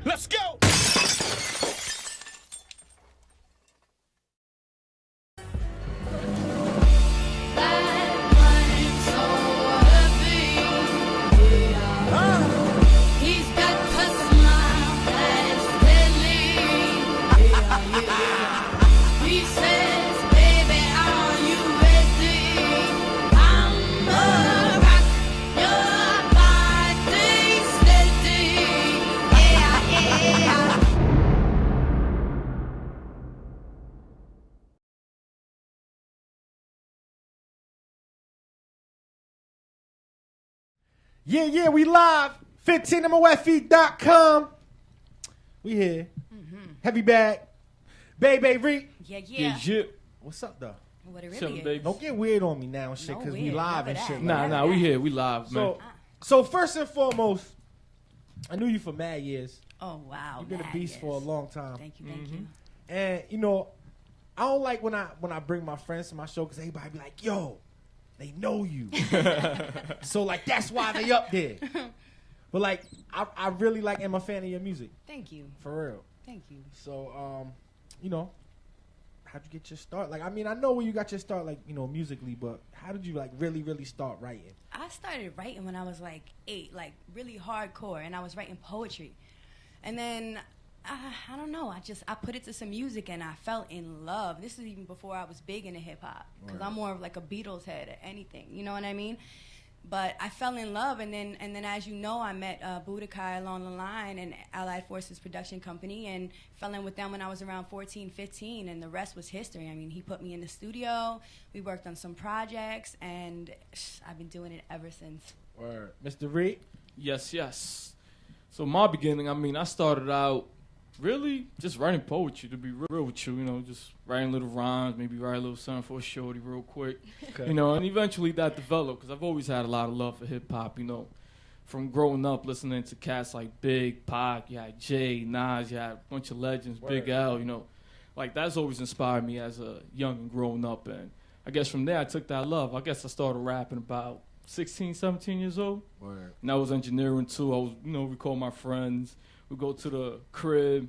Let's go. Yeah, we live. 15mofe.com. We here. Heavy bag. B3B3 Reap. Yeah. What's up, though? What it really Something, is. baby. Don't get weird on me now and shit, No because we weird, live and never shit. that. Nah, we here. We live, man. So first and foremost, I knew you for mad years. Oh, wow. You've been a beast for a long time. Thank you. And, you know, I don't like when I bring my friends to my show because everybody be like, yo, they know you. So, like, that's why they up there. But, like, I really like, am a fan of your music. Thank you. For real. Thank you. So, you know, how'd you get your start? Like, I mean, I know where you got your start, like, you know, musically, but how did you, like, really start writing? I started writing when I was like 8, like really hardcore, and I was writing poetry. And then, I don't know, I put it to some music and I fell in love. This is even before I was big into hip hop, because I'm more of like a Beatles head or anything, you know what I mean? But I fell in love, and then as you know, I met Budokai along the line and Allied Forces Production Company, and fell in with them when I was around 14, 15, and the rest was history. I mean, he put me in the studio, we worked on some projects, and I've been doing it ever since. Or Mr. Reed? Yes. So my beginning, I mean, I started out really just writing poetry, to be real with you, you know, just writing little rhymes, maybe write a little something for a shorty real quick, Okay. you know, and eventually that developed, because I've always had a lot of love for hip-hop, you know, from growing up listening to cats like Big, Pac, you had Jay, Nas, you had a bunch of legends, Big L, you know, like that's always inspired me as a young and growing up, and I guess from there I took that love. I guess I started rapping about 16, 17 years old, and I was engineering too. I was, you know, we call my friends. We go to the crib.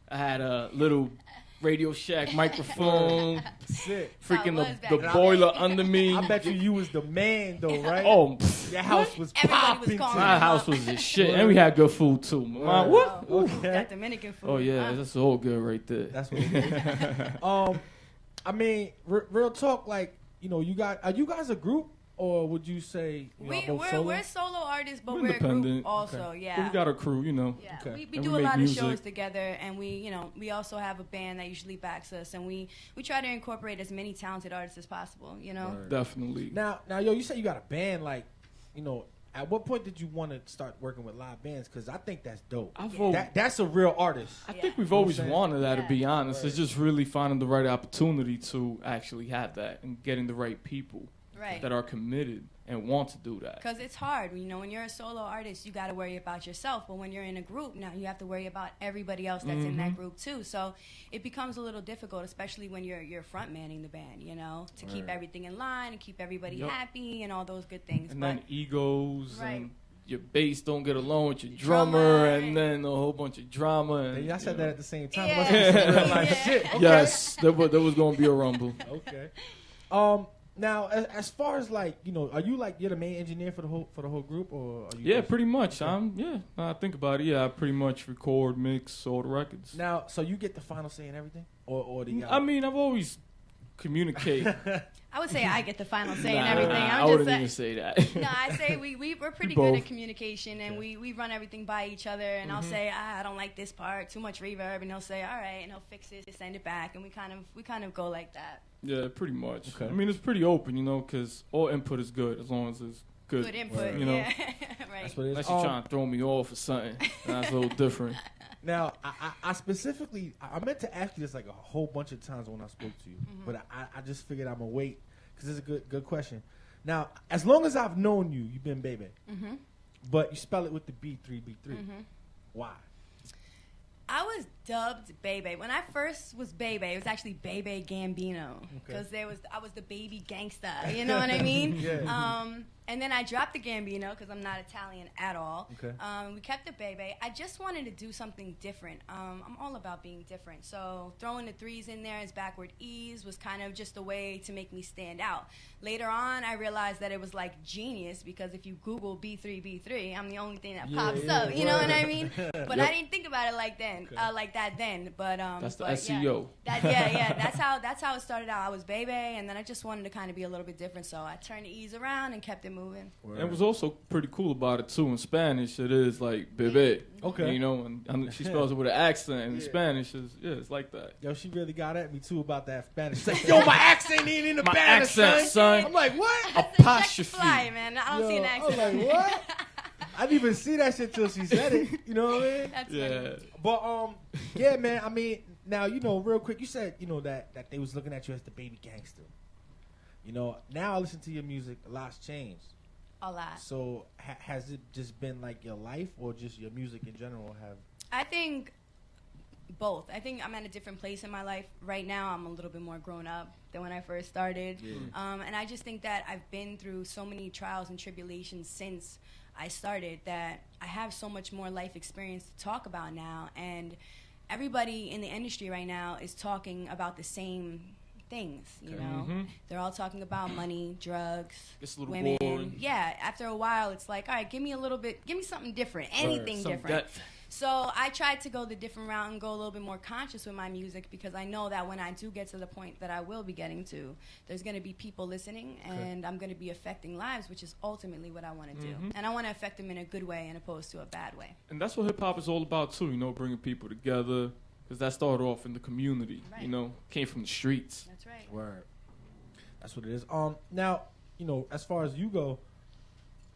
I had a little Radio Shack microphone. Sick. Freaking That was the back boiler then. under me. I bet you was the man, though, right? Oh, Your house was Everybody was popping. calling my me. house was the shit. And we had good food too. Mom, what? Okay. That Dominican food. Oh, yeah. That's all good right there. That's what it is. I mean, real talk, like, you know, are you guys a group? Or would you say We're solo artists, but We're we're a group independent. also, Okay. yeah. But we got a crew, you know. Yeah, Okay. we And do we a make lot music. of shows together, and we also have a band that usually backs us, and we try to incorporate as many talented artists as possible, you know? Right. Definitely. Now, yo, you said you got a band. Like, you know, at what point did you want to start working with live bands? Because I think that's dope. That's a real artist. I Yeah. think we've You know always what I'm wanted that, Yeah. to be honest. Right. It's just really finding the right opportunity to actually have that and getting the right people Right. that are committed and want to do that. Because it's hard, you know, when you're a solo artist, you got to worry about yourself. But when you're in a group, now you have to worry about everybody else that's in that group too. So it becomes a little difficult, especially when you're front manning the band, you know, to keep everything in line and keep everybody Yup. happy and all those good things. And but then egos Right. and your bass don't get along with your Drummer, drummer, right. and then a whole bunch of drama. And, Y'all said you that know. at the same time. Yeah. Must be some real life Yeah. shit. Okay. Yes, there was going to be a rumble. Okay. Now, as far as like, you know, are you like you're the main engineer for the whole group, or are you? Yeah, just- pretty much. Okay. I think about it. Yeah, I pretty much record, mix all the records. Now, so you get the final say in everything, or do you? I mean, I've always communicate. I would say I get the final say and Nah, everything. I I'm wouldn't just even say that. No, I say we're pretty We good both. at communication, and we run everything by each other. And I'll say I don't like this part, too much reverb, and he'll say all right, and he'll fix it, send it back, and we kind of go like that. Yeah, pretty much. Okay. I mean, it's pretty open, you know, because all input is good as long as it's good. Good input, you know. yeah, right. That's what it is. Unless you're trying to throw me off or something, that's a little different. Now, I specifically, I meant to ask you this like a whole bunch of times when I spoke to you, but I just figured I'm gonna wait because it's a good question. Now, as long as I've known you, you've been Bebe, but you spell it with the B3B3. Why? I was dubbed Bebe. When I first was Bebe, it was actually Bebe Gambino because I was the baby gangsta. You know what I mean? Yeah. And then I dropped the Gambino because I'm not Italian at all. Okay. We kept the Bebe. I just wanted to do something different. I'm all about being different. So throwing the threes in there as backward E's was kind of just a way to make me stand out. Later on, I realized that it was like genius because if you Google B3B3, I'm the only thing that pops up. You know what I mean? But I didn't think about it like that then. But That's the but SEO. Yeah. That's how it started out. I was Bebe, and then I just wanted to kind of be a little bit different. So I turned the E's around and kept it moving. And it was also pretty cool about it too. In Spanish, it is like bebé. Okay. You know, and she spells it with an accent. In Spanish, it's like that. Yo, she really got at me too about that Spanish. She's like, yo, my accent ain't in the My Spanish, accent, son. I'm like, what? Apostrophe. Fly, man. I don't see an accent. I was like, what? I didn't even see that shit till she said it. You know what I mean? That's Yeah. funny. But yeah, man. I mean, now real quick. You said that they was looking at you as the baby gangster. Now I listen to your music. A lot's changed. A lot. So has it just been like your life, or just your music in general? I think both. I think I'm at a different place in my life right now. I'm a little bit more grown up than when I first started. Yeah. And I just think that I've been through so many trials and tribulations since I started that I have so much more life experience to talk about now. And everybody in the industry right now is talking about the same things, you know. Mm-hmm. They're all talking about money, drugs, It's a little women. boring. Yeah, after a while, it's like, all right, give me something different, anything Some different. depth. So I tried to go the different route and go a little bit more conscious with my music because I know that when I do get to the point that I will be getting to, there's going to be people listening and I'm going to be affecting lives, which is ultimately what I want to do. And I want to affect them in a good way and opposed to a bad way. And that's what hip hop is all about too. Bringing people together. Because that started off in the community. Right. Came from the streets. That's right. Word. That's what it is. Now, as far as you go,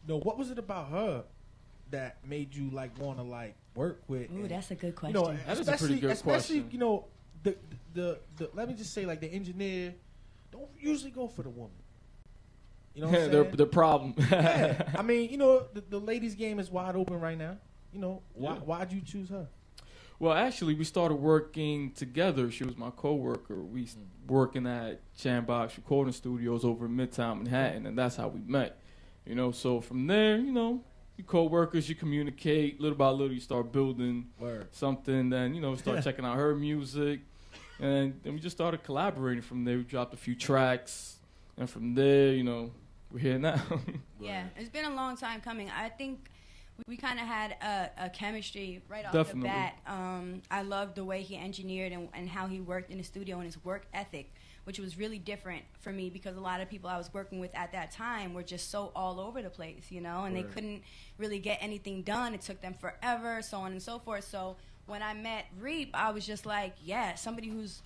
what was it about her that made you want to work with? Ooh, that's a good question. That is a pretty good especially, question. the let me just say, the engineer don't usually go for the woman. You know what I'm saying? the problem. Yeah. I mean, the ladies' game is wide open right now. Why'd you choose her? Well, actually, we started working together. She was my co-worker. We working at JamBox recording studios over in Midtown Manhattan, and that's how we met. So from there, you co-workers, you communicate. Little by little, you start building something. Then, start checking out her music. And then we just started collaborating from there. We dropped a few tracks. And from there, we're here now. Yeah, it's been a long time coming. I think we kind of had a chemistry right off Definitely. the bat. I loved the way he engineered and how he worked in the studio and his work ethic, which was really different for me because a lot of people I was working with at that time were just so all over the place, and they couldn't really get anything done. It took them forever, so on and so forth. So when I met Reap, I was just like, yeah, somebody who's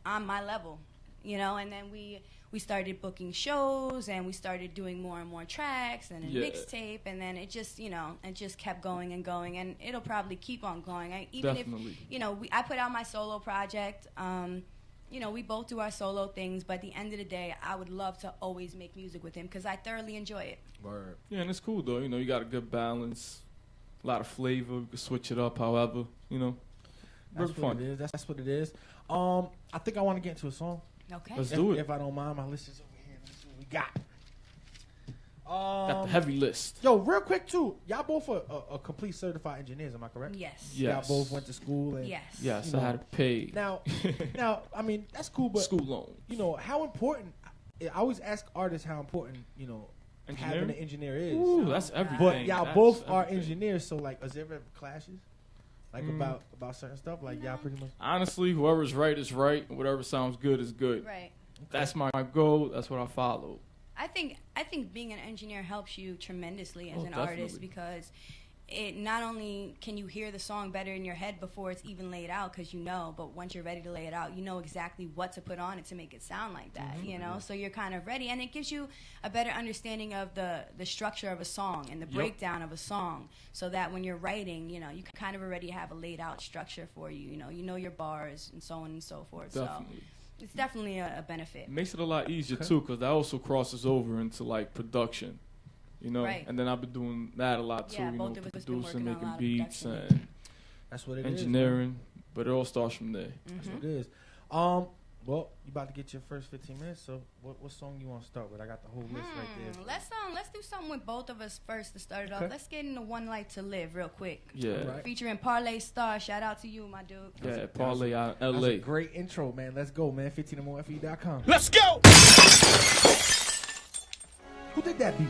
on my level, and then we started booking shows and we started doing more and more tracks and a mixtape, and then it just it just kept going and going, and it'll probably keep on going. Definitely. If I put out my solo project, we both do our solo things, but at the end of the day, I would love to always make music with him because I thoroughly enjoy it. Word. Yeah, and it's cool though. You got a good balance, a lot of flavor. You can switch it up, however. That's fun. what it is. That's what it is. I think I want to get into a song. Okay. Let's do it. If I don't mind, my list is over here. Let's see what we got. Got the heavy list. Yo, real quick too. Y'all both are complete certified engineers. Am I correct? Yes. Yes. Y'all both went to school. And Yes. Yes, I had to pay. Now, I mean that's cool, but School loans. how important. I always ask artists how important having an engineer is. Ooh, that's everything. But y'all That's both are everything. engineers, so is there ever clashes? About certain stuff? Y'all pretty much. Honestly, whoever's right is right, and whatever sounds good is good. Right. That's my goal. That's what I follow. I think being an engineer helps you tremendously as an Definitely. artist because it not only can you hear the song better in your head before it's even laid out because but once you're ready to lay it out, you know exactly what to put on it to make it sound like that, so you're kind of ready, and it gives you a better understanding of the structure of a song and the breakdown of a song, so that when you're writing, you can kind of already have a laid out structure for you, you know your bars and so on and so forth. Definitely. So it's definitely a benefit. It makes it a lot easier too, because that also crosses over into production. Right. And then I've been doing that a lot too, Yeah, both of us been producing, working on a making lot of beats, production. and That's what it is. engineering, but it all starts from there. That's what it is. Well, you about to get your first 15 minutes, so what song you want to start with? I got the whole list right there. Let's do something with both of us first to start it off. Okay. Let's get into One Life to Live real quick. Yeah. Right. Featuring Parlay Star. Shout out to you, my dude. Yeah, Parlay out That's a LA. great intro, man. Let's go, man. 15mofe.com. Let's go! Who did that beat?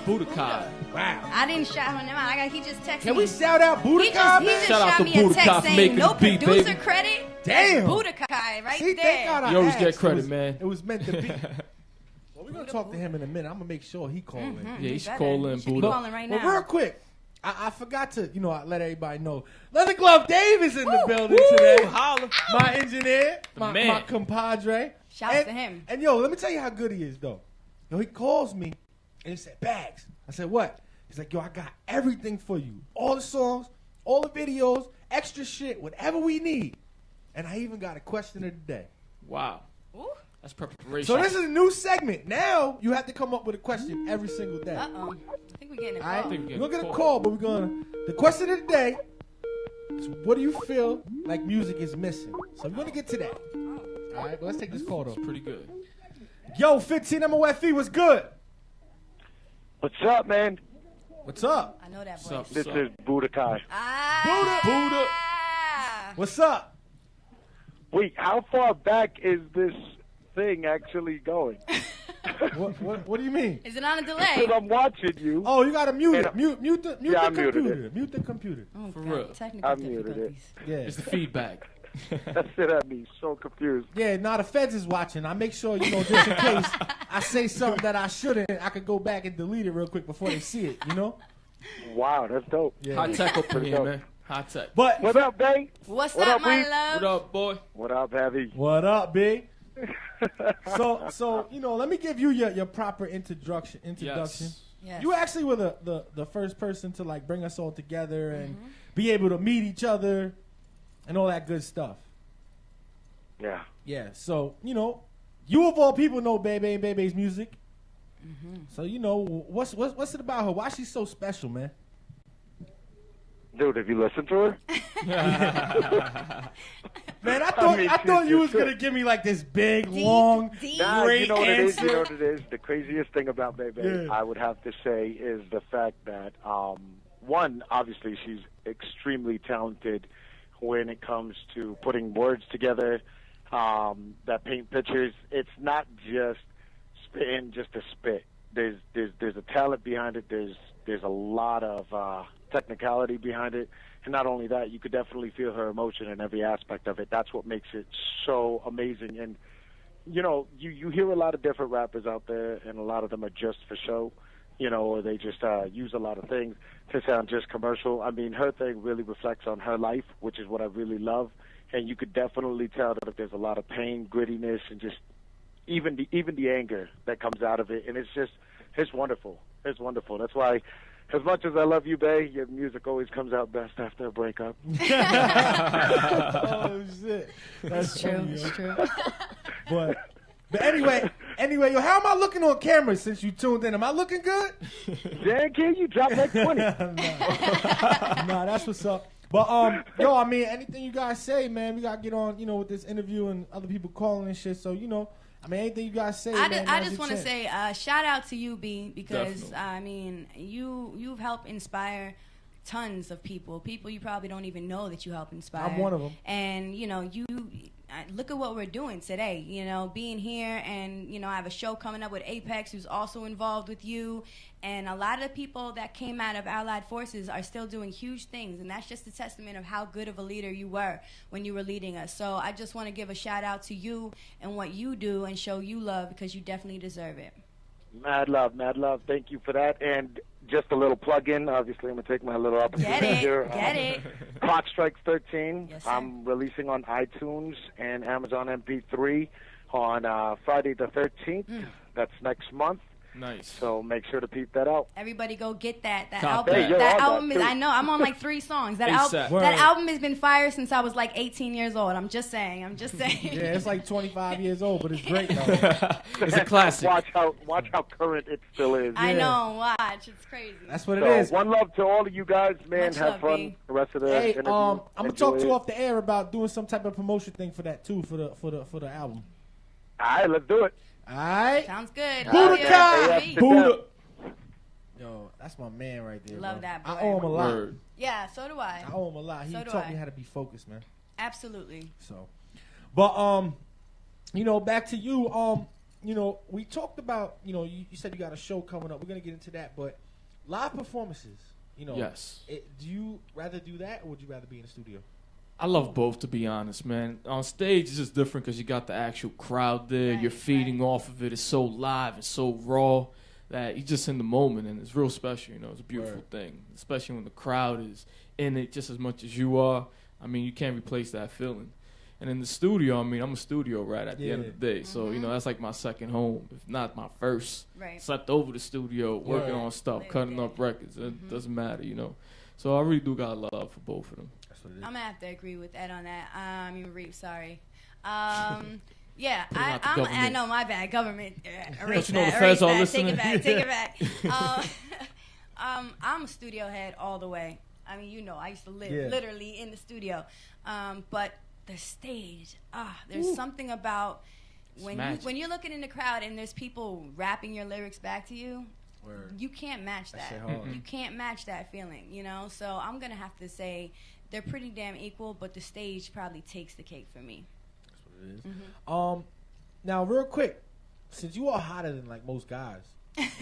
Budokai. Wow. I didn't shout him out. He just texted Can me. we shout out He Budokai, just man? Shout out shot to me a Budokai text for saying making no the beat, producer baby. credit. Damn. Budokai right See, thank there. God I You always asked. get credit, It was- man. It was meant to be. Well, we're going to talk to him in a minute. I'm going to make sure he call in. Yeah, he should better. call in He should be Budo. calling right Well, now. real quick, I forgot to, let everybody know. Leather Glove Dave is in the building today. Holla. My engineer, The my man. compadre. Shouts to him. And yo, let me tell you how good he is, though. Yo, he calls me and he said, Bags. I said, what? He's like, yo, I got everything for you. All the songs, all the videos, extra shit, whatever we need. And I even got a question of the day. Wow. Ooh. That's preparation. So this is a new segment. Now you have to come up with a question every single day. Uh-oh. I think we're getting a All right? call. think we're You're getting going to get a a call. call, but we're going to... The question of the day is, what do you feel like music is missing? So we're going to get to that. All right, but let's take this call, though. It's pretty good. Yo, 15 MOFE, what's good? What's up, man? What's up? I know that What's voice. up? This What's up? is Budokai. Ah. What's up? Wait, how far back is this thing actually going? What do you mean? Is it on a delay? Because I'm watching you. Oh, you got to mute it. And- Mute the Yeah, I muted computer. it. Mute the computer. Oh, For God. real. Technical I muted it. difficulties. Yeah. It's the feedback. That's it at me. So confused. Yeah, now the feds is watching. I make sure, just in case I say something that I shouldn't, I could go back and delete it real quick before they see it, Wow, that's dope. Yeah. High tech up in Pretty here, dope. man. High tech. But What up, babe? What's What up, up, my Reap? love? What up, boy? What up, Heavy? what up, big? So let me give you your proper introduction. Yes. Yes. You actually were the first person to like bring us all together and be able to meet each other and all that good stuff. Yeah. Yeah. So you of all people know Bebe and Bebe's music. So what's it about her? Why she's so special, man? Dude, have you listened to her? Man, I mean, thought you was shit. gonna give me like this big, long, deep. Nah, great you know what it is? answer. You know what it is? The craziest thing about Bebe, Yeah. I would have to say, is the fact that, one, obviously she's extremely talented when it comes to putting words together that paint pictures. It's not just spitting just to spit. There's a talent behind it. There's a lot of technicality behind it. And not only that, you could definitely feel her emotion in every aspect of it. That's what makes it so amazing. And, you hear a lot of different rappers out there, and a lot of them are just for show, or they just use a lot of things to sound just commercial. I mean, her thing really reflects on her life, which is what I really love. And you could definitely tell that there's a lot of pain, grittiness, and just even the anger that comes out of it. And it's wonderful. It's wonderful. That's why, as much as I love you, Bay, your music always comes out best after a breakup. Oh shit, that's True. funny, It's yo. true. But anyway, yo, how am I looking on camera since you tuned in? Am I looking good? Dan, can you drop like 20? Nah, that's what's up. But yo, I mean, anything you guys say, man, we gotta get on, with this interview and other people calling and shit. So I mean, anything you guys say, I man, just want to say shout out to you, B, because Definitely. I mean you've helped inspire tons of people you probably don't even know that you help inspire. I'm one of 'em. And look at what we're doing today. Being here, and I have a show coming up with Apex, who's also involved with you, and a lot of people that came out of Allied Forces are still doing huge things, and that's just a testament of how good of a leader you were when you were leading us. So I just want to give a shout out to you and what you do, and show you love, because you definitely deserve it. Mad love. Thank you for that. And just a little plug-in. Obviously, I'm going to take my little opportunity Get it, here. get it. Clock Strikes 13. Yes, sir. I'm releasing on iTunes and Amazon MP3 on Friday the 13th. That's next month. Nice. So make sure to peep that out. Everybody go get that. That Cop album. that. Hey, That yo, album is. I know. I'm on like 3 songs. That ASAP. that album has been fire since I was like 18 years old. I'm just saying. Yeah, it's like 25 years old, but it's great though. It's a classic. Watch how current it still is. I know. Watch. It's crazy. That's what it So, is. one love to all of you guys, man. Much Have love, fun B. the rest of the Hey, interview. I'm gonna Enjoy talk to it. you off the air about doing some type of promotion thing for that too, for the album. All right, let's do it. All right. Sounds good. Buddha Love you. Kai. B. Buddha. Yo, that's my man right there. Love bro. that boy. I owe him a lot. Word. Yeah. So do I. I owe him a lot. He So do taught I. me how to be focused, man. Absolutely. So, but you know, back to you. You know, we talked about. You know, you said you got a show coming up. We're gonna get into that, but live performances. You know, Yes. Do you rather do that, or would you rather be in the studio? I love both, to be honest, man. On stage, it's just different because you got the actual crowd there. Right, You're feeding right. off of it. It's so live and so raw that you're just in the moment, and it's real special. You know, it's a beautiful Word. thing, especially when the crowd is in it just as much as you are. I mean, you can't replace that feeling. And in the studio, I mean, I'm a studio rat at the end of the day. So, you know, that's like my second home, if not my first. Right. Slept over the studio, working Word. on stuff, Later cutting day. up records. It doesn't matter, you know. So I really do got love for both of them. That's what it is. I'm gonna have to agree with Ed on that. I mean, Reap, sorry. Yeah, Put it out the I government. know my bad. Government, erase you know that, the feds erase are that, listening? take it back. I'm a studio head all the way. I mean, you know, I used to live literally in the studio. But the stage, there's something about when you're looking in the crowd and there's people rapping your lyrics back to you. Word. You can't match that. shit hard. You can't match that feeling, you know? So I'm going to have to say they're pretty damn equal, but the stage probably takes the cake for me. That's what it is. Now real quick, since you are hotter than like most guys,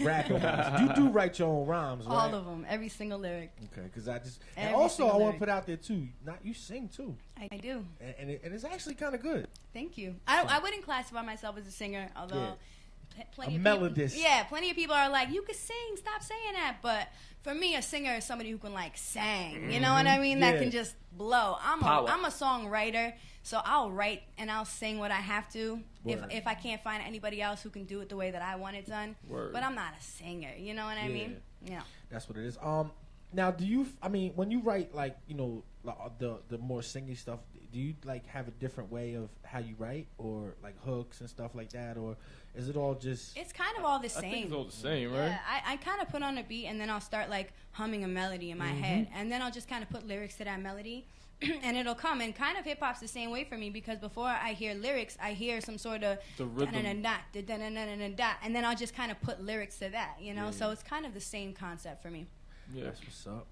rapping wise, you do write your own rhymes, right? All of them, every single lyric. Okay, because I just and Every also I single want lyric. to put out there too. Not you sing too, I do. and it's actually kind of good. Thank you. I wouldn't classify myself as a singer, although plenty A of melodist. People, plenty of people are like, you can sing, stop saying that. But for me, a singer is somebody who can like sing. You know what I mean? That Yeah. can just blow. Power. I'm a songwriter, so I'll write and I'll sing what I have to. Word. If I can't find anybody else who can do it the way that I want it done. Word. But I'm not a singer. You know what I mean? Yeah. That's what it is. Now do you? I mean, when you write like you know the more singy stuff, do you like have a different way of how you write or like hooks and stuff like that, or is it all just? It's kind of all the I same. think it's all the same, right? Yeah, I kind of put on a beat and then I'll start like humming a melody in my head, and then I'll just kind of put lyrics to that melody, and it'll come. And kind of hip hop's the same way for me because before I hear lyrics, I hear some sort of The rhythm. da-da-da-da-da-da-da-da, and then I'll just kind of put lyrics to that, you know. So it's kind of the same concept for me. Yeah. That's what's up.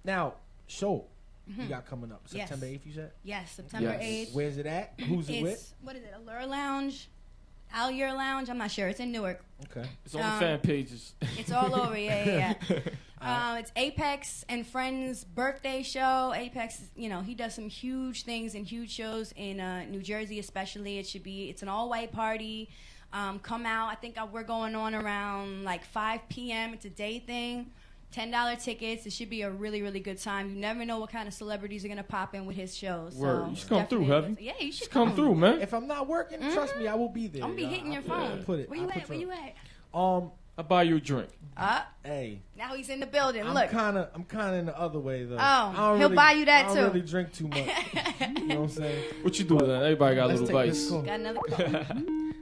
Now show you got coming up Yes. September 8th. You said. Yes, September Yes. 8th. Where's it at? Who's it with? It's what is it? Allure Lounge, Allure Lounge. I'm not sure. It's in Newark. Okay. It's on the fan pages. It's all over. Yeah. It's Apex and Friends' birthday show. Apex, you know, he does some huge things and huge shows in New Jersey, especially. It's an all-white party. Come out. I think we're going on around like 5 p.m. It's a day thing. $10 tickets. It should be a really, really good time. You never know what kind of celebrities are gonna pop in with his shows. Word. So You should come through, definitely- Heavy. Yeah, you should Just come through, man. If I'm not working, trust me, I will be there. I'm gonna be hitting your phone. Put it. Where you I'll at? put Where you you at? up. I'll buy you a drink. Hey, Now he's in the building. I'm Look. kind of in the other way though. Oh, I don't he'll buy you that I don't too. really drink too much. You know what I'm saying? What you do then? Everybody got a Let's little take vice. this call. Got another call.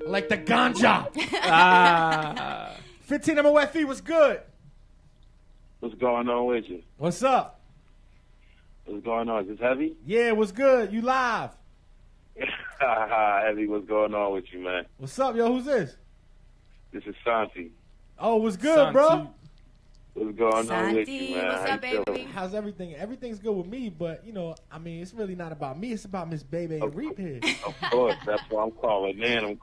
I like the ganja. Ah. 15 MOFE was good. What's going on with you? What's up? What's going on? Is this Heavy? Yeah, what's good? You live? Heavy, what's going on with you, man? What's up, yo? Who's this? This is Santi. Oh, what's good, bro? Santi. What's going on with Santi, you, man? what's How up, you feeling? baby? How's everything? Everything's good with me, but you know, I mean, it's really not about me. It's about Miss Bebe and Reap here. Of course, that's why I'm calling in.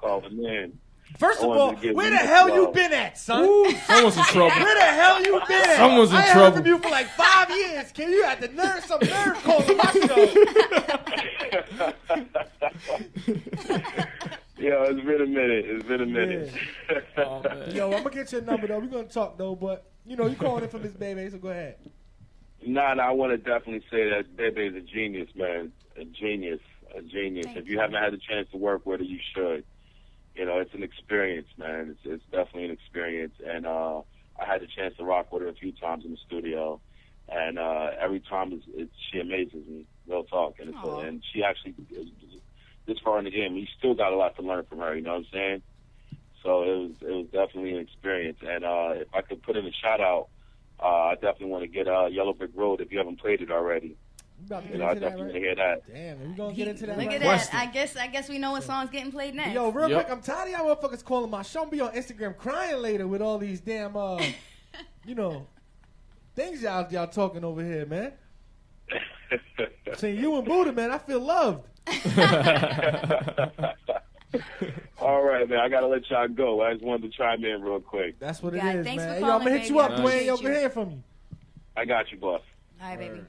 First I of wanted all, to get where the Reap hell as you well. been at, son? Someone's in trouble. Where the hell you been at? Someone's in I ain't trouble. heard from you for like 5 years. Can you have the nerve? Some nerve calling my show. Yo, it's been a minute. Oh, man. Yo, I'm gonna get your number though. We're gonna talk though, but you know, you calling in for Miss Bebe, so go ahead. Nah, I want to definitely say that Bebe is a genius, man. A genius. Thank If you. you haven't had a chance to work with her, you should. it's an experience, man. It's definitely an experience, and I had the chance to rock with her a few times in the studio, and every time she amazes me, real talk, and she actually this far in the game, we still got a lot to learn from her. You know what I'm saying? So it was definitely an experience, and if I could put in a shout out, I definitely want to get Yellow Brick Road if you haven't played it already. I definitely want to hear that. Damn, we gonna get into that. Look at that. I guess we know what song's getting played next. Yo, real quick, I'm tired of y'all motherfuckers calling my show. Be on Instagram crying later with all these damn, things y'all talking over here, man. Seeing you and Buddha, man, I feel loved. All right, man. I gotta let y'all go. I just wanted to chime in real quick. That's what it is, thanks man. for Yo, I'm gonna hit calling, you up, baby. Dwayne. Yo, Appreciate good you. hearing from you. I got you, boss. All right, baby.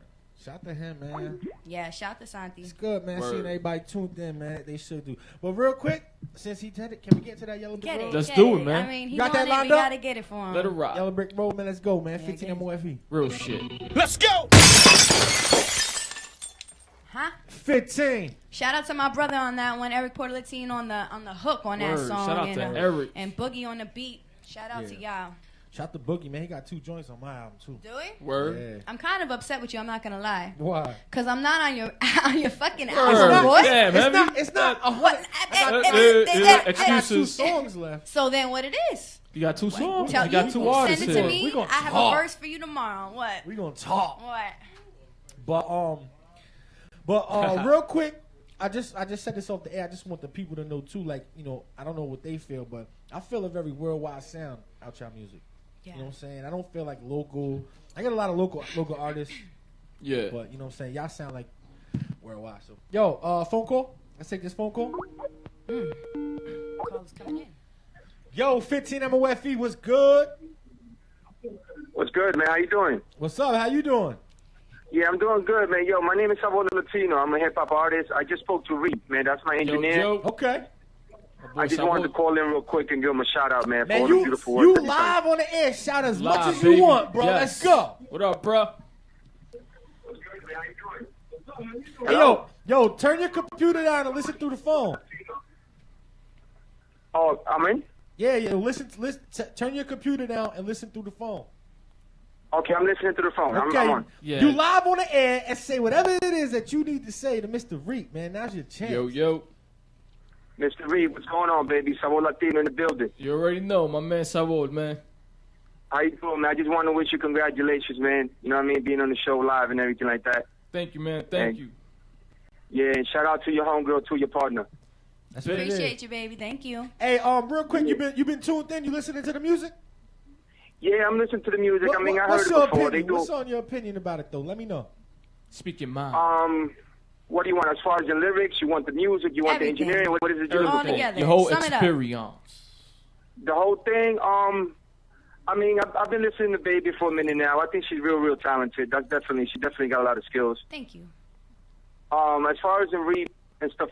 Shout to him, man. Yeah, shout to Santi. It's good, man. Word. Seeing everybody tuned in, man. They should do. But real quick, since he did it, can we get to that Yellow Brick Get Road? it. Let's get do it, man. I mean, he Got that wanted it. We lined up? gotta get it for him. Let it rock. Yellow Brick Road, man. Let's go, man. Yeah, 15 get it. MOFE. Real shit. Let's go! Huh? 15. Shout out to my brother on that one, Eric Portalitine on the hook on that Word. song. Shout out and, to Eric. And Boogie on the beat. Shout out to y'all. Shout to Boogie, man. He got 2 joints on my album, too. Do we? Word. Yeah. I'm kind of upset with you. I'm not gonna lie. Why? Cause I'm not on your fucking Word. album, boy. Damn, It's not. What? I got 2 Excuses. songs left. So then, what it is? You got 2 songs. Tell You got 2 you, artists send it to here. me. We gonna I have talk. a verse for you tomorrow. What? We gonna talk. What? But real quick, I just said this off the air. I just want the people to know too. Like, I don't know what they feel, but I feel a very worldwide sound out y'all music. Yeah. You know what I'm saying? I don't feel like local. I get a lot of local artists, Yeah. but you know what I'm saying? Y'all sound like worldwide. So, yo, phone call. Let's take this phone call. Call's coming in. Yo, 15 MOFE, what's good? What's good, man? How you doing? What's up? How you doing? Yeah, I'm doing good, man. Yo, my name is Salvador Latino. I'm a hip-hop artist. I just spoke to Reap, man. That's my engineer. Yo, Okay. I just wanted to call in real quick and give him a shout-out, man, for Man, all the you beautiful work. you that he's done. live on the air. Shout as much Live, as baby. you want, bro. Yes. Let's go. What up, bro? Hey, yo, turn your computer down and listen through the phone. Oh, I'm in? Yeah, listen. Turn your computer down and listen through the phone. Okay, I'm listening to the phone. Okay, I'm on. Yeah. you live on the air and say whatever it is that you need to say to Mr. Reap, man. Now's your chance. Yo. Mr. Reap, what's going on, baby? Salvador Latino in the building. You already know, my man Savod, man. How you doing, man? I just want to wish you congratulations, man. You know what I mean? Being on the show live and everything like that. Thank you, man. Thank you. Yeah, and shout out to your homegirl, to your partner. That's what it is. Appreciate you, baby. Thank you. Hey, real quick, you been tuned in? You listening to the music? Yeah, I'm listening to the music. I mean, I heard what's it your before. opinion? They do. What's on your opinion about it though? Let me know. Speak your mind. What do you want as far as the lyrics? You want the music? You want Everything. the engineering? What is it? All You're together. Your whole Sum it up. experience. The whole thing. I mean, I've been listening to Baby for a minute now. I think she's real talented. She definitely got a lot of skills. Thank you. As far as the Reap and stuff.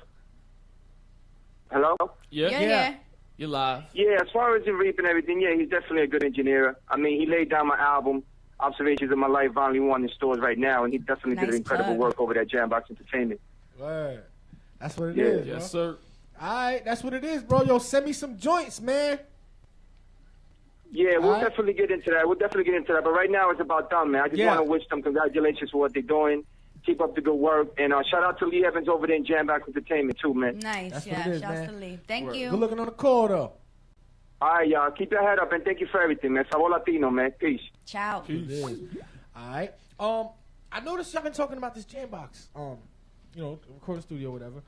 Hello? Yeah. You're live. Yeah, as far as the Reap and everything, yeah, he's definitely a good engineer. I mean, he laid down my album, Observations of My Life, Volume 1 in stores right now, and he definitely Nice did incredible plug. work over at JamBox Entertainment. Word. That's what it Yeah. is, bro. Yes, sir. All right, that's what it is, bro. Yo, send me some joints, man. Yeah, we'll All right. definitely get into that. But right now it's about done, man. I just Yeah. want to wish them congratulations for what they're doing. Keep up the good work. And shout out to Lee Evans over there in JamBox Entertainment, too, man. Nice. That's what Yeah. it is, Shouts man. to Lee. Thank you. Good looking on the call, though. All right, y'all. Keep your head up, and thank you for everything, man. Sabor Latino, man. Peace. Ciao. It is. All right. I noticed y'all been talking about this JamBox. Recording studio, whatever.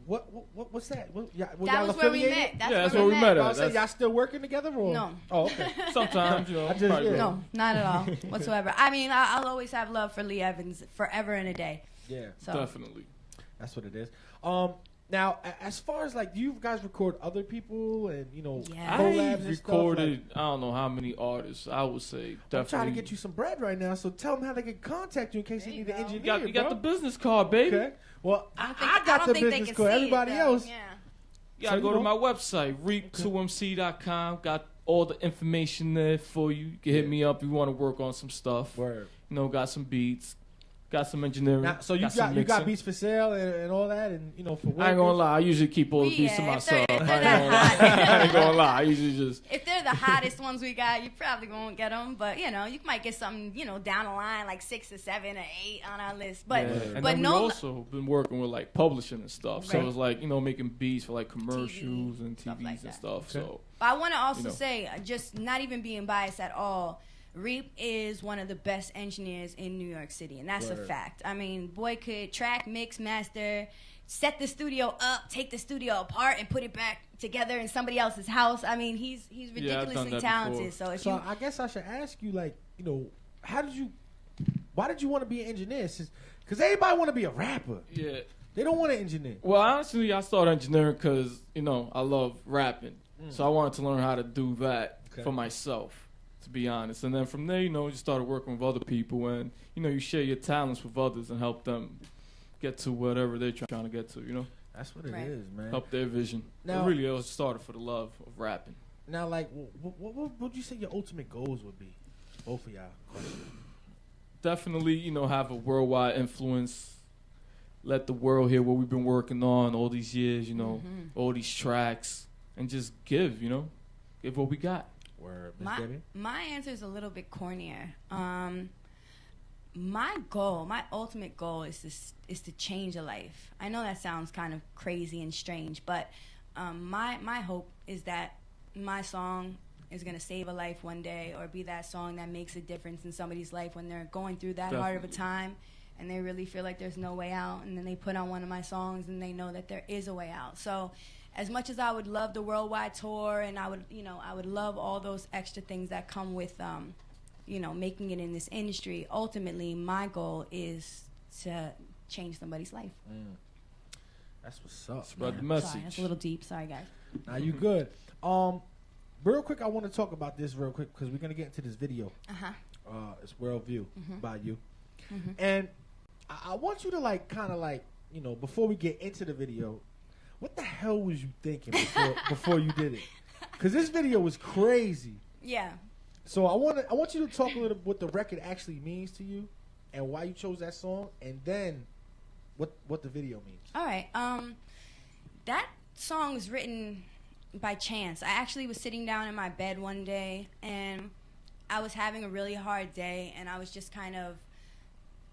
What's that? That was where we met. That's where we met I at. was saying, y'all still working together, or? No. Oh, okay. Sometimes, I just- probably yeah. will. No, not at all whatsoever. I mean, I'll always have love for Lee Evans forever and a day. Yeah, So Definitely. that's what it is. Now, as far as like, do you guys record other people and Yeah. collabs I and recorded, stuff? I don't know how many artists. I would say I'm definitely. trying to get you some bread right now, so tell them how they can contact you in case There they you need an go. engineer. You got the bro. business card, baby. Okay. Well, I I got don't the think they business can card. see Everybody it, though. else. Yeah. You gotta So, go you to know- my website, reap2mc.com. Got all the information there for you. You can hit me up if you want to work on some stuff. Word. Got some beats. Got some engineering. Now, so you some got mixing. beats for sale and all that, and for work. I ain't gonna lie. I usually keep all the beats to myself. If they're I that hot. ain't gonna lie. I usually just. If they're the hottest ones we got, you probably won't get them. But you might get something down the line like 6 or 7 or 8 on our list. But And but then we also been working with like publishing and stuff. So Right. it's like making beats for like commercials and stuff TVs like and that. stuff. Okay. So. But I want to also say, just not even being biased at all, Reap is one of the best engineers in New York City, and that's a fact. I mean, boy could track, mix, master, set the studio up, take the studio apart, and put it back together in somebody else's house. I mean, he's ridiculously talented. So I guess I should ask you, like, why did you want to be an engineer? Because everybody want to be a rapper. Yeah. They don't want to engineer. Well, honestly, I started engineering because, I love rapping. So I wanted to learn how to do that for myself, to be honest. And then from there, you started working with other people and, you share your talents with others and help them get to whatever they're trying to get to, That's what it is, man. Help their vision. Now, but really, it was started for the love of rapping. Now, like, what would you say your ultimate goals would be? Both of y'all. Definitely, have a worldwide influence. Let the world hear what we've been working on all these years, all these tracks. And just give what we got. Word, my answer is a little bit cornier. My ultimate goal is to change a life. I know that sounds kind of crazy and strange, but my hope is that my song is going to save a life one day, or be that song that makes a difference in somebody's life when they're going through that hard of a time and they really feel like there's no way out, and then they put on one of my songs and they know that there is a way out. So as much as I would love the worldwide tour, and I would love all those extra things that come with, making it in this industry, ultimately my goal is to change somebody's life. That's what's up. Spread the message. Sorry, that's a little deep. Sorry, guys. Now you good. Real quick, I want to talk about this real quick because we're gonna get into this video. It's Worldview by you, and I want you to before we get into the video, what the hell was you thinking before you did it? Because this video was crazy. Yeah. So I want you to talk a little what the record actually means to you, and why you chose that song, and then what the video means. All right. That song was written by chance. I actually was sitting down in my bed one day, and I was having a really hard day, and I was just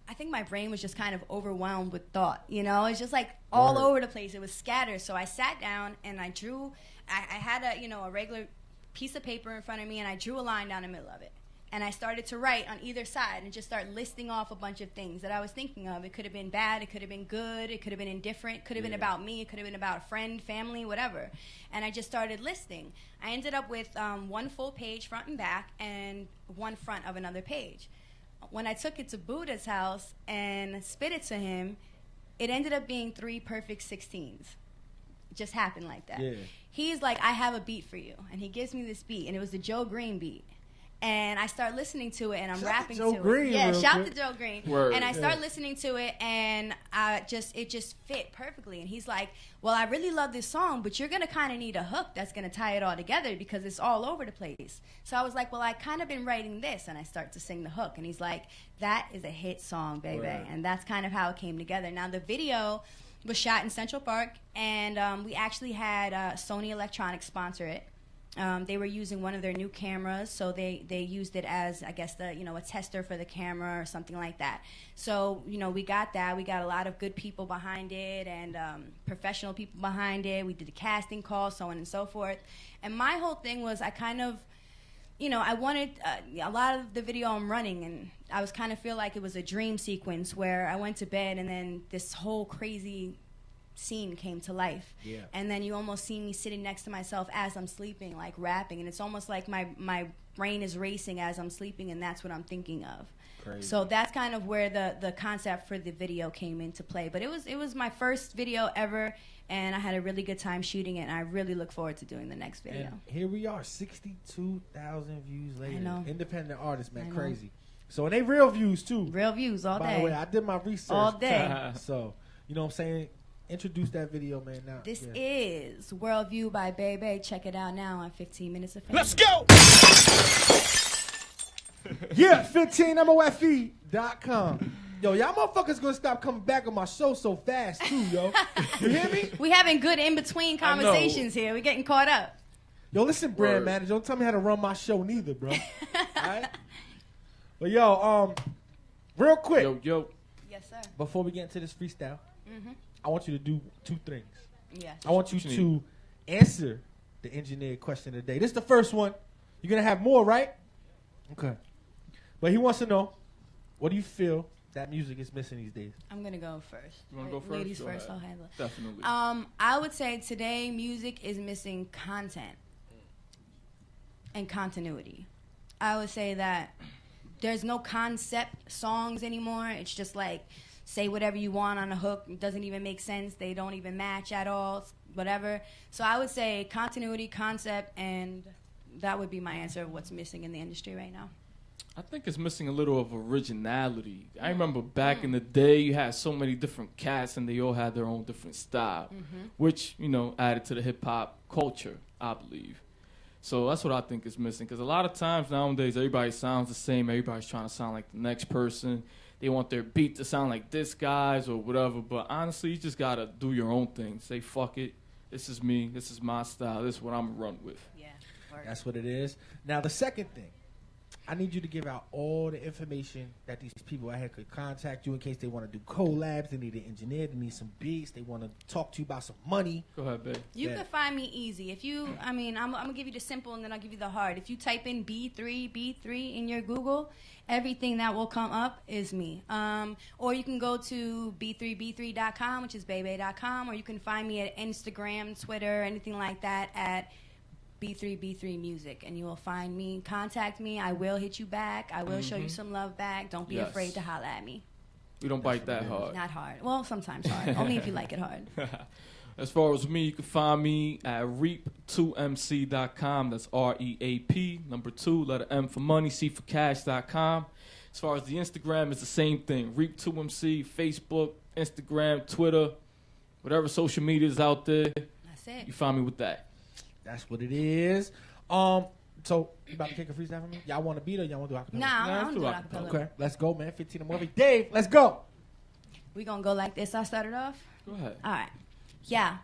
I think my brain was just kind of overwhelmed with thought, It's just like all over the place. It was scattered. So I sat down and I drew. I had a regular piece of paper in front of me, and I drew a line down the middle of it. And I started to write on either side and just start listing off a bunch of things that I was thinking of. It could have been bad. It could have been good. It could have been indifferent. It could have been about me. It could have been about a friend, family, whatever. And I just started listing. I ended up with one full page front and back and one front of another page. When I took it to Buddha's house and spit it to him, it ended up being 3 perfect 16s. It just happened like that. Yeah. He's like, I have a beat for you. And he gives me this beat, and it was the Joe Green beat. And I start listening to it, and I'm rapping to it. Yeah, shout to Joe Green. Word. And I start listening to it, and it just fit perfectly. And he's like, well, I really love this song, but you're going to kind of need a hook that's going to tie it all together because it's all over the place. So I was like, well, I kind of been writing this, and I start to sing the hook. And he's like, that is a hit song, baby. Word. And that's kind of how it came together. Now, the video was shot in Central Park, and we actually had Sony Electronics sponsor it. They were using one of their new cameras, so they used it as, I guess, a tester for the camera or something like that. So, we got that. We got a lot of good people behind it and professional people behind it. We did a casting call, so on and so forth. And my whole thing was I kind of, I wanted a lot of the video I'm running, and I was kind of feel like it was a dream sequence where I went to bed and then this whole crazy scene came to life. Yeah. And then you almost see me sitting next to myself as I'm sleeping, like rapping, and it's almost like my brain is racing as I'm sleeping, and that's what I'm thinking of. Crazy. So that's kind of where the concept for the video came into play. But it was my first video ever, and I had a really good time shooting it, and I really look forward to doing the next video. And here we are, 62,000 views later. I know. Independent artist, man, I know. crazy. So, and they real views too. Real views all By day. the way, I did my research. All day. So, you know what I'm saying? Introduce that video, man. Now, This is Worldview by Bebe. Check it out now on 15 Minutes of Fame. Let's go! Yeah, 15mofe.com. Yo, y'all motherfuckers gonna stop coming back on my show so fast too, yo. You hear me? We having good in between conversations here. We're getting caught up. Yo, listen, brand manager, don't tell me how to run my show neither, bro. All right? But yo, real quick. Yo. Yes, sir. Before we get into this freestyle, I want you to do two things. Yes. I want you to answer the engineer question of the day. This is the first one. You're gonna have more, right? Okay. But he wants to know, what do you feel that music is missing these days? I'm gonna go first. You wanna go first? Ladies Go first. ahead. I'll handle it. Definitely. I would say today music is missing content and continuity. I would say that there's no concept songs anymore. It's just like say whatever you want on a hook. It doesn't even make sense. They don't even match at all. Whatever. So I would say continuity, concept, and that would be my answer of what's missing in the industry right now. I think it's missing a little of originality. I remember back in the day, you had so many different cats, and they all had their own different style, which, you know, added to the hip-hop culture, I believe. So that's what I think is missing, because a lot of times nowadays, everybody sounds the same. Everybody's trying to sound like the next person. They want their beat to sound like this guy's or whatever, but honestly, you just got to do your own thing. Say, fuck it. This is me. This is my style. This is what I'm going to run with. Yeah. That's what it is. Now, the second thing, I need you to give out all the information that these people out here could contact you in case they want to do collabs, they need an engineer, they need some beats, they want to talk to you about some money. Go ahead, babe. You can find me easy. If you, I'm going to give you the simple and then I'll give you the hard. If you type in B3B3 in your Google, everything that will come up is me. Or you can go to b3b3.com, which is bebe.com, or you can find me at Instagram, Twitter, anything like that at B3B3 Music, and you will find me. Contact me. I will hit you back. I will show you some love back. Don't be afraid to holler at me. We don't bite that hard. Not hard. Well, sometimes hard. Only if you like it hard. As far as me, you can find me at reap2mc.com. That's REAP, number 2, letter M for money, C for cash.com. As far as the Instagram, it's the same thing. Reap2mc, Facebook, Instagram, Twitter, whatever social media is out there. That's it. You find me with that. That's what it is. So, you about to kick a freestyle for me? Y'all want to beat or y'all want to do acapella? Nah, I don't do acapella. Okay, let's go, man. 15 a movie. Dave, let's go. We gonna go like this. I started off? Go ahead. All right. Yeah.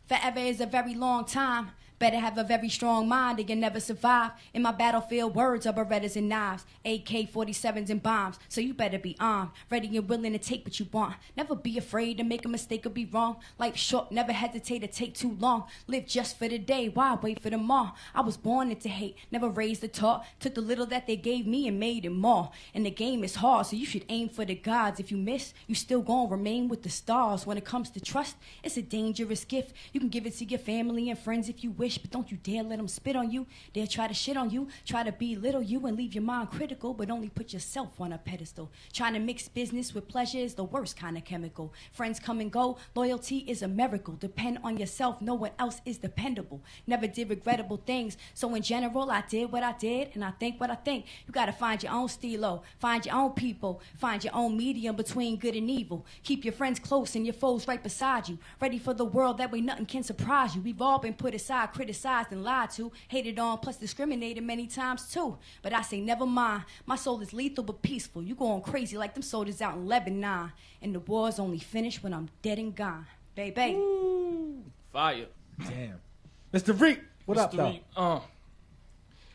Forever is a very long time. Better have a very strong mind or you never survive. In my battlefield, words are berettas and knives, AK-47s and bombs. So you better be armed, ready and willing to take what you want. Never be afraid to make a mistake or be wrong. Life's short, never hesitate to take too long. Live just for the day, why wait for tomorrow? I was born into hate, never raised the talk. Took the little that they gave me and made it more. And the game is hard, so you should aim for the gods. If you miss, you still gonna remain with the stars. When it comes to trust, it's a dangerous gift. You can give it to your family and friends if you wish, but don't you dare let them spit on you. They'll try to shit on you, try to belittle you and leave your mind critical, but only put yourself on a pedestal. Trying to mix business with pleasure is the worst kind of chemical. Friends come and go, loyalty is a miracle. Depend on yourself, no one else is dependable. Never did regrettable things, so in general I did what I did and I think what I think. You gotta find your own stilo, find your own people, find your own medium between good and evil. Keep your friends close and your foes right beside you. Ready for the world, that way nothing can surprise you. We've all been put aside, criticized and lied to, hated on, plus discriminated many times too. But I say never mind, my soul is lethal but peaceful. You going crazy like them soldiers out in Lebanon, and the war's only finished when I'm dead and gone. Baby. Ooh, fire. Damn. Mr. Reap, what up, though? Reap,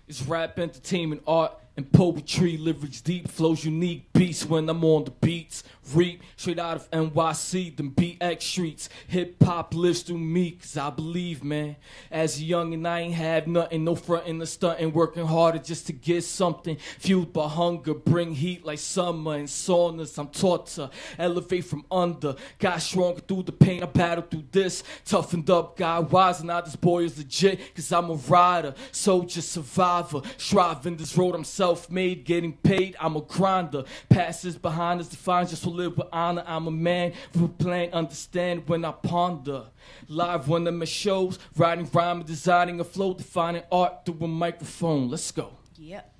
it's rap, entertainment, art, and poetry. Lyrics deep, flows unique, beats when I'm on the beats. Reap, straight out of NYC, them BX streets. Hip-hop lives through me, cause I believe, man. As a youngin', I ain't have nothing, no frontin' or stuntin'. Working harder just to get something. Fueled by hunger, bring heat like summer and saunas. I'm taught to elevate from under. Got stronger through the pain, I battled through this. Toughened up, got wise, now this boy is legit. Cause I'm a rider, soldier, survivor. Striving this road, I'm self-made, getting paid, I'm a grinder. Passes behind us, defines just to live with honor. I'm a man with a plan, understand when I ponder. Live when I'm at shows, writing rhyme and designing a flow, defining art through a microphone. Let's go. Yep.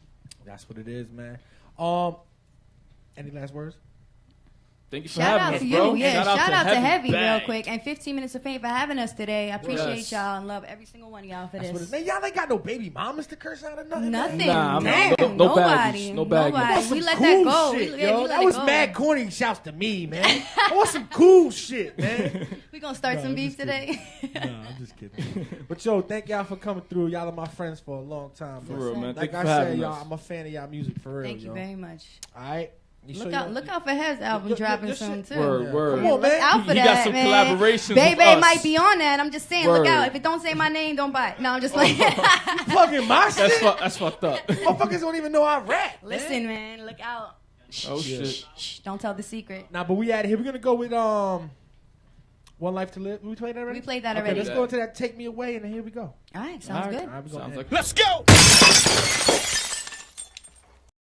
That's what it is, man. Any last words? Thank you for Shout having out us, to you. bro. Yeah, shout out to Heavy real Bang. quick. And 15 Minutes of Fame for having us today. I appreciate Yes. y'all and love every single one of y'all for That's what this. man, y'all ain't got no baby mamas to curse out or nothing. Nothing. Nah, I'm Damn, not. No nobody. baggage. No baggage. Nobody. I want some We let cool that go. shit, we yo. let That it was go. mad corny. Shouts to me, man. I want some cool shit, man. We gonna start No, some I'm beef just today. No, I'm just kidding. But yo, thank y'all for coming through. Y'all are my friends for a long time. For real, man. Like Thank you I for said, having y'all, us. I'm a fan of y'all music for real. Thank you yo. very much. All right. You Look sure out! Look out for Hez album Your- dropping your soon shit- too. Word, Yeah. word. Come on, Look man. out for He that, got some man. collaborations Baby with us. might be on that. I'm just saying, look Word. out. If it don't say my name, don't buy it. No, I'm just like, Fucking my shit. That's fucked up. Motherfuckers don't even know I rap. listen, man, look out. Oh shit. Shh, don't tell the secret. Nah, but we out of here. We're gonna go with One Life to Live. We played that already. We played that Okay, already. let's go into that. Take Me Away, and then here we go. All right, sounds good. All right, we Sounds gonna like Let's go!